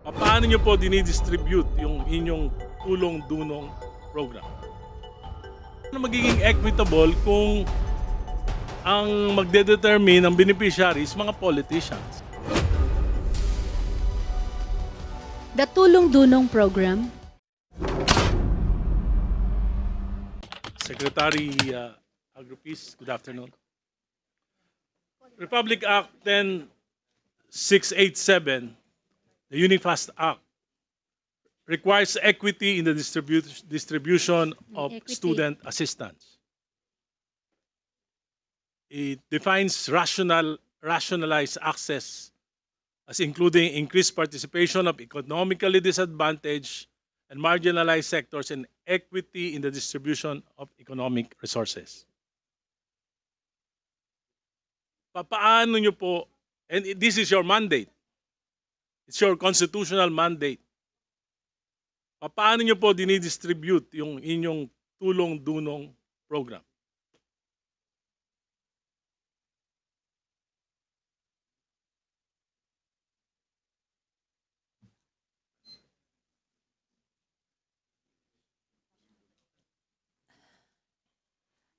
Paano nyo po dinidistribute yung inyong tulong-dunong program? Ano magiging equitable kung ang magdedetermine ng beneficiaries mga politicians? The Tulong-Dunong Program, Secretary Agropis, good afternoon. Republic Act 10687, the Unifast Act, requires equity in the distribution of Equity. student assistance. It defines rationalized access as including increased participation of economically disadvantaged and marginalized sectors and equity in the distribution of economic resources. Paano nyo po, and this is your mandate, it's your constitutional mandate, paano nyo po dinidistribute yung inyong tulong-dunong program?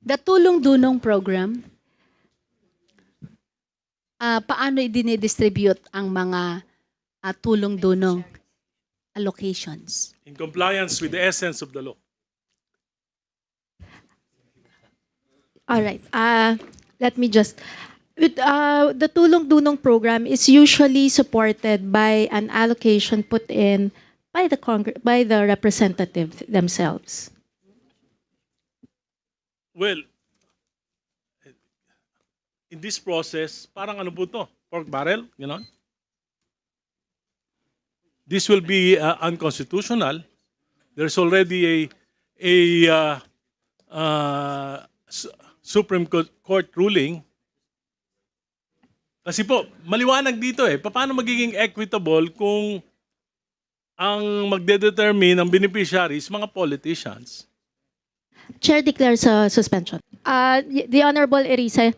the Tulong-Dunong Program, paano i-distribute ang mga tulong-dunong allocations? In compliance with the essence of the law. All right. Let me just. The Tulong-Dunong program is usually supported by an allocation put in by the representatives themselves. Well, in this process, parang ano po to? Pork barrel, you know? This will be unconstitutional. There's already a Supreme Court ruling. Kasi po, maliwanag dito paano magiging equitable kung ang magdedetermine ng beneficiaries, mga politicians? Chair declares a suspension. The Honorable Erice.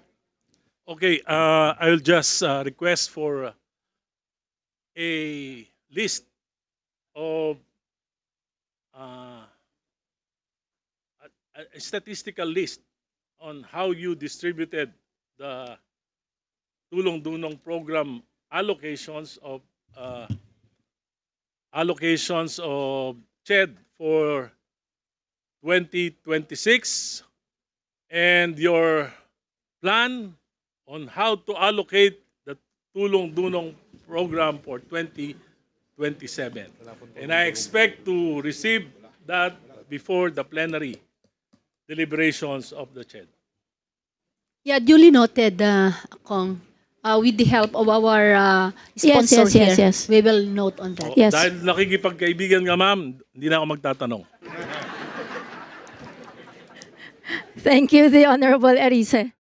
Okay, I will just request for a list of a statistical list on how you distributed the Tulong-Dunong program allocations of CHED for 2026 and your plan on how to allocate the Tulong-Dunong program for 2027. And I expect to receive that before the plenary deliberations of the CHED. Yeah, duly noted, Kong. With the help of our sponsor yes. here, we will note on that. Yes. Dahil nakikipagkaibigan ka, ma'am, hindi na ako magtatanong. Thank you, the Honorable Erice.